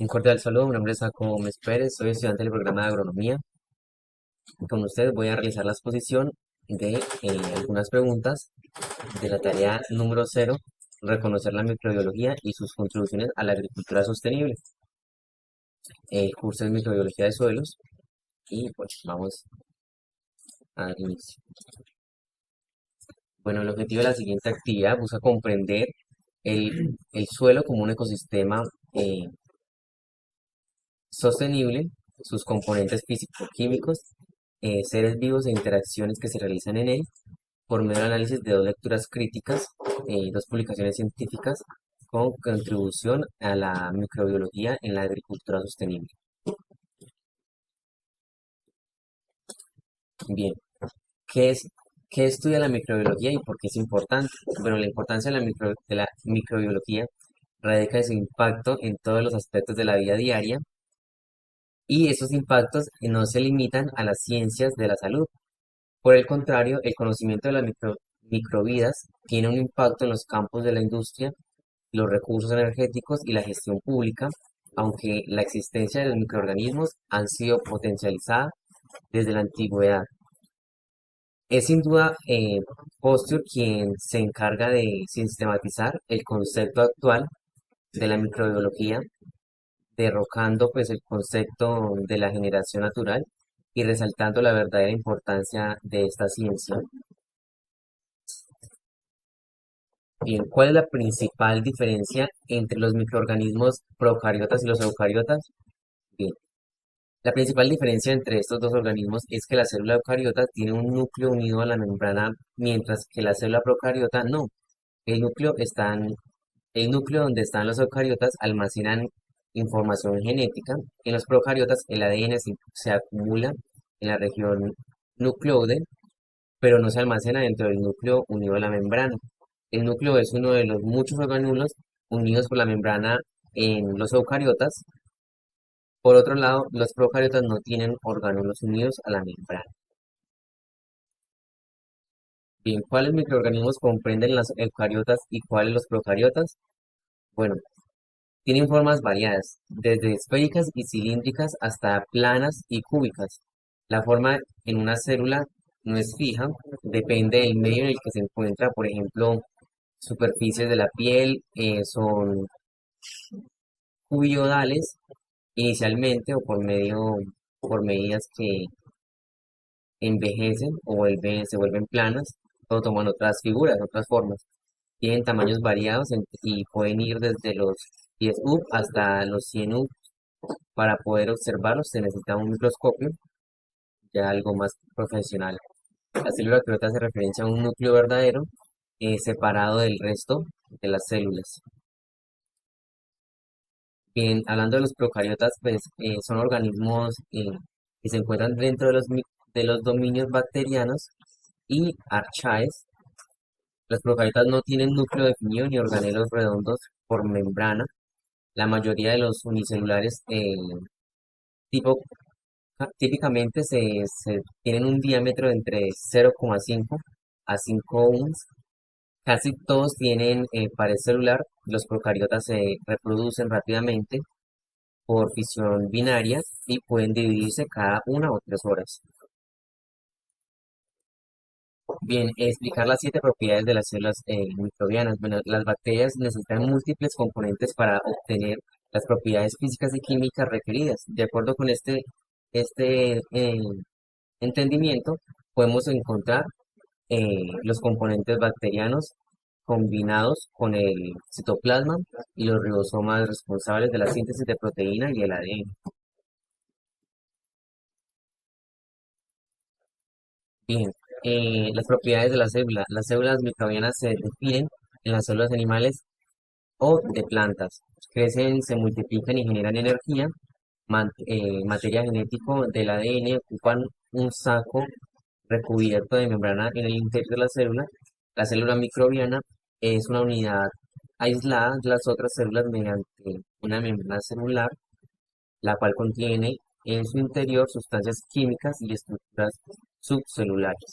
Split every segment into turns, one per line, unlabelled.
Un cordial saludo, mi nombre es Jacobo Gómez Pérez, soy estudiante del programa de agronomía. Con ustedes voy a realizar la exposición de algunas preguntas de la tarea número 0, reconocer la microbiología y sus contribuciones a la agricultura sostenible. El curso es microbiología de suelos y pues vamos al inicio. Bueno, el objetivo de la siguiente actividad busca comprender el suelo como un ecosistema sostenible, sus componentes físico-químicos, seres vivos e interacciones que se realizan en él, por medio del análisis de dos lecturas críticas, dos publicaciones científicas con contribución a la microbiología en la agricultura sostenible. Bien, ¿qué es, ¿qué estudia la microbiología y por qué es importante? Bueno, la importancia de de la microbiología radica en su impacto en todos los aspectos de la vida diaria y esos impactos no se limitan a las ciencias de la salud. Por el contrario, el conocimiento de las microvidas tiene un impacto en los campos de la industria, los recursos energéticos y la gestión pública, aunque la existencia de los microorganismos han sido potencializada desde la antigüedad. Es sin duda Posture quien se encarga de sistematizar el concepto actual de la microbiología, derrocando pues el concepto de la generación natural y resaltando la verdadera importancia de esta ciencia. Bien, ¿cuál es la principal diferencia entre los microorganismos procariotas y los eucariotas? Bien, la principal diferencia entre estos dos organismos es que la célula eucariota tiene un núcleo unido a la membrana, mientras que la célula procariota no. El núcleo está el núcleo donde están los eucariotas almacenan información genética. En los procariotas el ADN se acumula en la región nucleoide, pero no se almacena dentro del núcleo unido a la membrana. El núcleo es uno de los muchos orgánulos unidos por la membrana en los eucariotas. Por otro lado, los procariotas no tienen orgánulos unidos a la membrana. Bien, ¿cuáles microorganismos comprenden las eucariotas y cuáles los procariotas? Bueno, tienen formas variadas, desde esféricas y cilíndricas hasta planas y cúbicas. La forma en una célula no es fija, depende del medio en el que se encuentra. Por ejemplo, superficies de la piel son cubiodales inicialmente o por medidas que envejecen o se vuelven planas o toman otras figuras, otras formas. Tienen tamaños variados y pueden ir desde los 10 UP hasta los 100 UP. Para poder observarlos se necesita un microscopio, ya algo más profesional. La célula eucariota hace referencia a un núcleo verdadero separado del resto de las células. Bien, hablando de los procariotas, pues son organismos que se encuentran dentro de de los dominios bacterianos y archaes. Los procariotas no tienen núcleo definido ni organelos redondos por membrana. La mayoría de los unicelulares tipo, típicamente tienen un diámetro de entre 0,5 a 5 ounces. Casi todos tienen pared celular. Los procariotas se reproducen rápidamente por fisión binaria y pueden dividirse cada 1 o 3 horas. Bien, explicar las 7 propiedades de las células microbianas. Bueno, las bacterias necesitan múltiples componentes para obtener las propiedades físicas y químicas requeridas. De acuerdo con este entendimiento, podemos encontrar los componentes bacterianos combinados con el citoplasma y los ribosomas responsables de la síntesis de proteína y el ADN. Bien, las propiedades de la célula. Las células microbianas se definen en las células animales o de plantas. Crecen, se multiplican y generan energía. Materia genético del ADN ocupan un saco recubierto de membrana en el interior de la célula. La célula microbiana es una unidad aislada de las otras células mediante una membrana celular, la cual contiene en su interior sustancias químicas y estructuras subcelulares.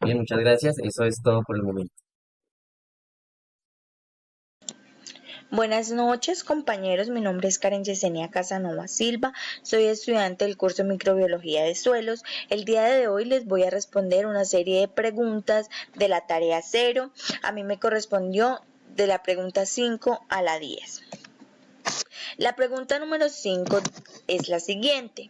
Bien, muchas gracias. Eso es todo por el momento.
Buenas noches, compañeros. Mi nombre es Karen Yesenia Casanova Silva. Soy estudiante del curso Microbiología de Suelos. El día de hoy les voy a responder una serie de preguntas de la tarea 0. A mí me correspondió de la pregunta 5 a la 10. La pregunta número 5 es la siguiente.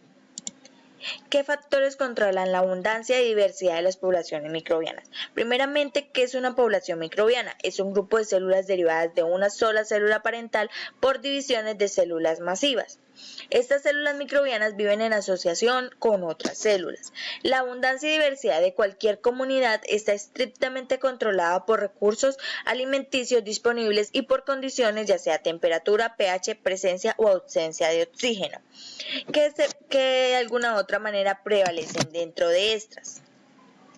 ¿Qué factores controlan la abundancia y diversidad de las poblaciones microbianas? Primeramente, ¿qué es una población microbiana? Es un grupo de células derivadas de una sola célula parental por divisiones de células masivas. Estas células microbianas viven en asociación con otras células. La abundancia y diversidad de cualquier comunidad está estrictamente controlada por recursos alimenticios disponibles y por condiciones, ya sea temperatura, pH, presencia o ausencia de oxígeno, que de alguna u otra manera prevalecen dentro de estas.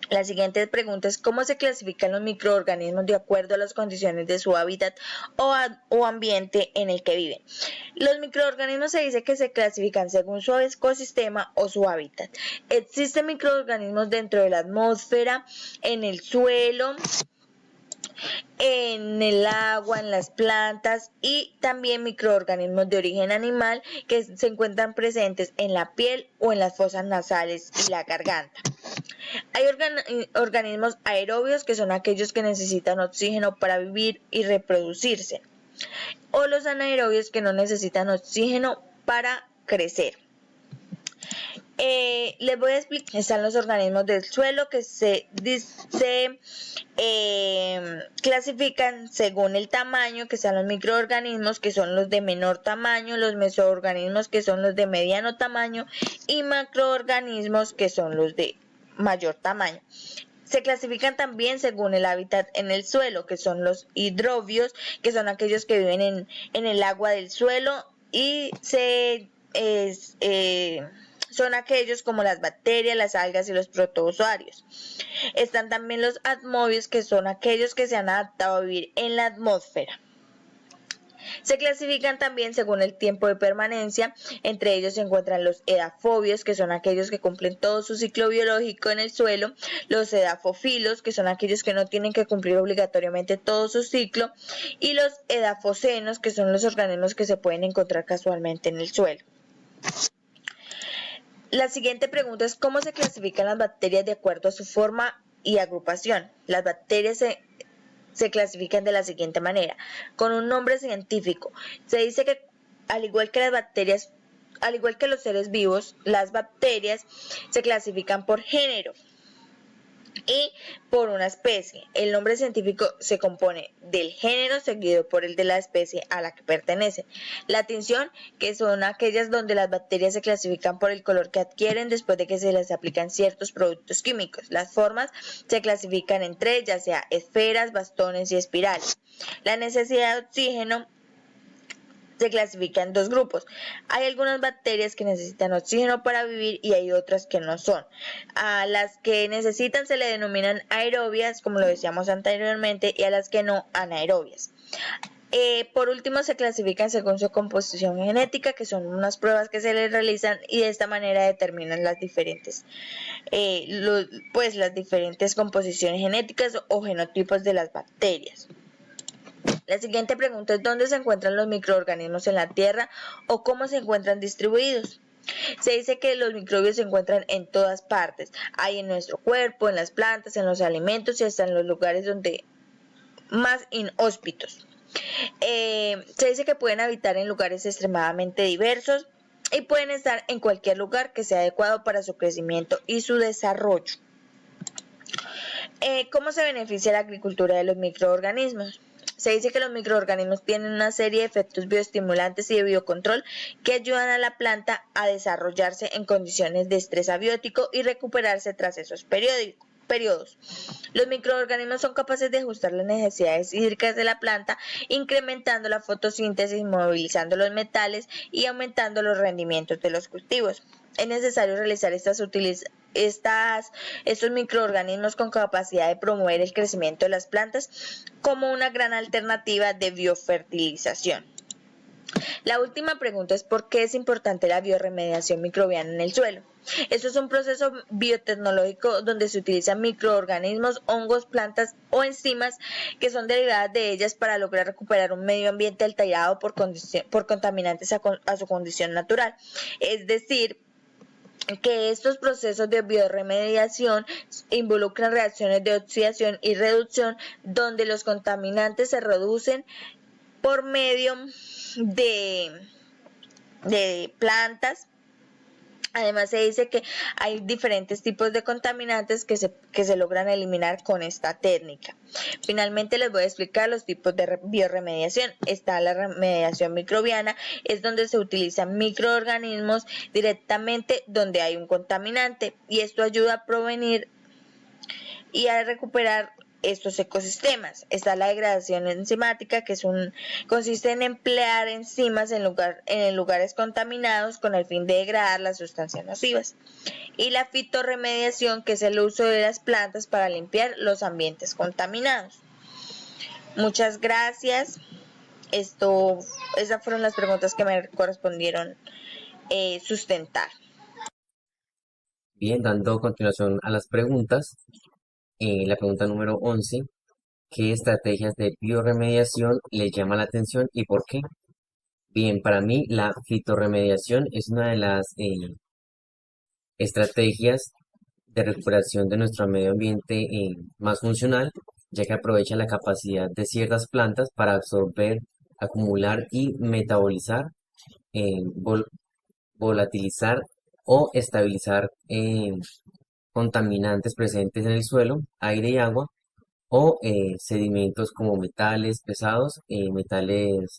La siguiente pregunta es ¿cómo se clasifican los microorganismos de acuerdo a las condiciones de su hábitat o ambiente en el que viven? Los microorganismos se dice que se clasifican según su ecosistema o su hábitat. Existen microorganismos dentro de la atmósfera, en el suelo, en el agua, en las plantas y también microorganismos de origen animal que se encuentran presentes en la piel o en las fosas nasales y la garganta. Hay organismos aerobios que son aquellos que necesitan oxígeno para vivir y reproducirse, o los anaerobios que no necesitan oxígeno para crecer. Les voy a explicar. Están los organismos del suelo que se clasifican según el tamaño, que están los microorganismos que son los de menor tamaño, los mesoorganismos que son los de mediano tamaño y macroorganismos que son los de mayor tamaño. Se clasifican también según el hábitat en el suelo, que son los hidrobios, que son aquellos que viven en el agua del suelo y son aquellos como las bacterias, las algas y los protozoarios. Están también los atmobios, que son aquellos que se han adaptado a vivir en la atmósfera. Se clasifican también según el tiempo de permanencia. Entre ellos se encuentran los edafobios, que son aquellos que cumplen todo su ciclo biológico en el suelo, los edafofilos, que son aquellos que no tienen que cumplir obligatoriamente todo su ciclo, y los edafocenos, que son los organismos que se pueden encontrar casualmente en el suelo. La siguiente pregunta es ¿cómo se clasifican las bacterias de acuerdo a su forma y agrupación? Las bacterias se clasifican de la siguiente manera, con un nombre científico. Se dice que al igual que las bacterias, al igual que los seres vivos, las bacterias se clasifican por género y por una especie. El nombre científico se compone del género seguido por el de la especie a la que pertenece. La tinción, que son aquellas donde las bacterias se clasifican por el color que adquieren después de que se les aplican ciertos productos químicos. Las formas se clasifican en tres, ya sea esferas, bastones y espirales. La necesidad de oxígeno se clasifica en dos grupos. Hay algunas bacterias que necesitan oxígeno para vivir y hay otras que no son. A las que necesitan se le denominan aerobias, como lo decíamos anteriormente, y a las que no, anaerobias. Por último, se clasifican según su composición genética, que son unas pruebas que se les realizan y de esta manera determinan las diferentes composiciones genéticas o genotipos de las bacterias. La siguiente pregunta es ¿dónde se encuentran los microorganismos en la Tierra o cómo se encuentran distribuidos? Se dice que los microbios se encuentran en todas partes. Hay en nuestro cuerpo, en las plantas, en los alimentos y hasta en los lugares donde más inhóspitos. Se dice que pueden habitar en lugares extremadamente diversos y pueden estar en cualquier lugar que sea adecuado para su crecimiento y su desarrollo. ¿Cómo se beneficia la agricultura de los microorganismos? Se dice que los microorganismos tienen una serie de efectos bioestimulantes y de biocontrol que ayudan a la planta a desarrollarse en condiciones de estrés abiótico y recuperarse tras esos periodos. Los microorganismos son capaces de ajustar las necesidades hídricas de la planta, incrementando la fotosíntesis, movilizando los metales y aumentando los rendimientos de los cultivos. Es necesario realizar estos microorganismos con capacidad de promover el crecimiento de las plantas como una gran alternativa de biofertilización. La última pregunta es ¿por qué es importante la bioremediación microbiana en el suelo? Esto es un proceso biotecnológico donde se utilizan microorganismos, hongos, plantas o enzimas que son derivadas de ellas para lograr recuperar un medio ambiente alterado por contaminantes a su condición natural. Es decir, que estos procesos de bioremediación involucran reacciones de oxidación y reducción donde los contaminantes se reducen por medio de, de plantas. Además se dice que hay diferentes tipos de contaminantes que se logran eliminar con esta técnica. Finalmente les voy a explicar los tipos de bioremediación. Está la remediación microbiana, es donde se utilizan microorganismos directamente donde hay un contaminante y esto ayuda a prevenir y a recuperar estos ecosistemas. Está la degradación enzimática, que consiste en emplear enzimas en lugares contaminados con el fin de degradar las sustancias nocivas. Y la fitorremediación, que es el uso de las plantas para limpiar los ambientes contaminados. Muchas gracias. Esas fueron las preguntas que me correspondieron sustentar.
Bien, dando continuación a las preguntas, la pregunta número 11, ¿qué estrategias de bioremediación le llama la atención y por qué? Bien, para mí la fitorremediación es una de las estrategias de recuperación de nuestro medio ambiente más funcional, ya que aprovecha la capacidad de ciertas plantas para absorber, acumular y metabolizar, eh, vol- volatilizar o estabilizar contaminantes presentes en el suelo, aire y agua, o sedimentos como metales pesados, metales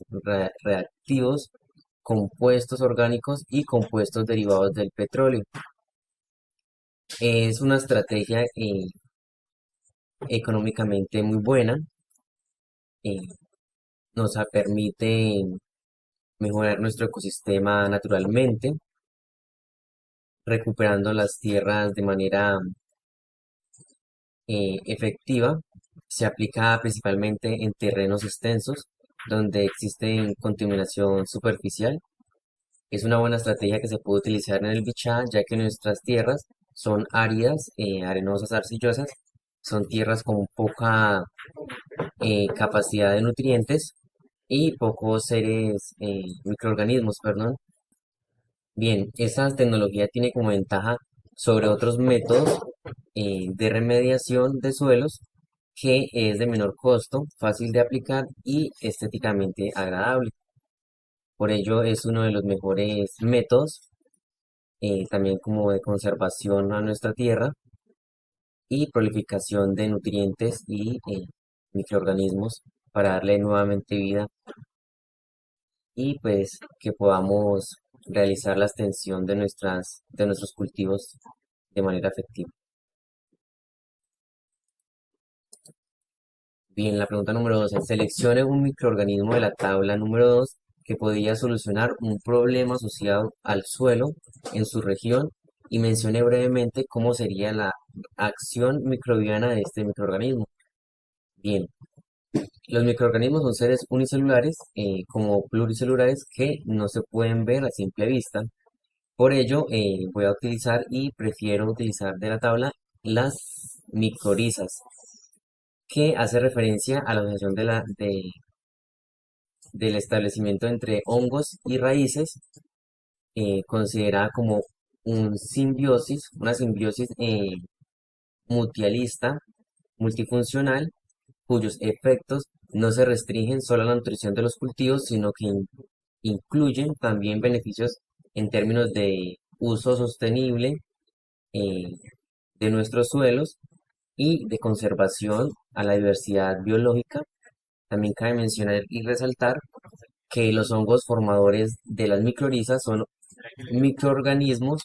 reactivos, compuestos orgánicos y compuestos derivados del petróleo. Es una estrategia económicamente muy buena, eh, permite mejorar nuestro ecosistema naturalmente, recuperando las tierras de manera efectiva. Se aplica principalmente en terrenos extensos donde existe contaminación superficial. Es una buena estrategia que se puede utilizar en el Bichá, ya que nuestras tierras son áridas, arenosas, arcillosas, son tierras con poca capacidad de nutrientes y pocos seres, microorganismos, perdón. Bien, esta tecnología tiene como ventaja sobre otros métodos de remediación de suelos que es de menor costo, fácil de aplicar y estéticamente agradable. Por ello es uno de los mejores métodos, también como de conservación a nuestra tierra y prolificación de nutrientes y microorganismos para darle nuevamente vida y pues que podamos realizar la extensión de de nuestros cultivos de manera efectiva. Bien, la pregunta número 2. Seleccione un microorganismo de la tabla número 2 que podría solucionar un problema asociado al suelo en su región y mencione brevemente cómo sería la acción microbiana de este microorganismo. Bien, los microorganismos son seres unicelulares como pluricelulares que no se pueden ver a simple vista. Por ello, voy a utilizar y prefiero utilizar de la tabla las micorizas, que hace referencia a la asociación del establecimiento entre hongos y raíces, considerada como una simbiosis mutualista, multifuncional, cuyos efectos no se restringen solo a la nutrición de los cultivos, sino que incluyen también beneficios en términos de uso sostenible eh, de nuestros suelos y de conservación a la diversidad biológica. También cabe mencionar y resaltar que los hongos formadores de las micorrizas son microorganismos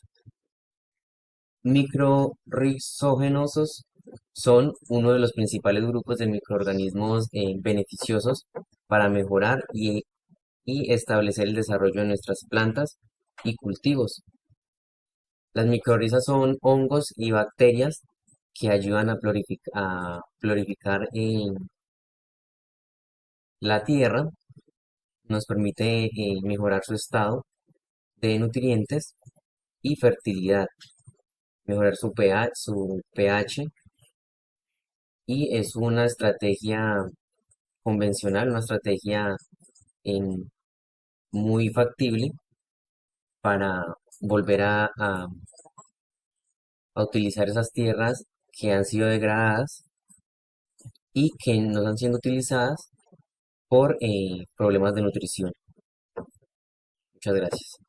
microrrizogenosos, son uno de los principales grupos de microorganismos beneficiosos para mejorar y establecer el desarrollo de nuestras plantas y cultivos. Las micorrizas son hongos y bacterias que ayudan a florificar en la tierra nos permite mejorar su estado de nutrientes y fertilidad, mejorar su pH y es una estrategia convencional, una estrategia en- muy factible para volver a utilizar esas tierras que han sido degradadas y que no están siendo utilizadas por problemas de nutrición. Muchas gracias.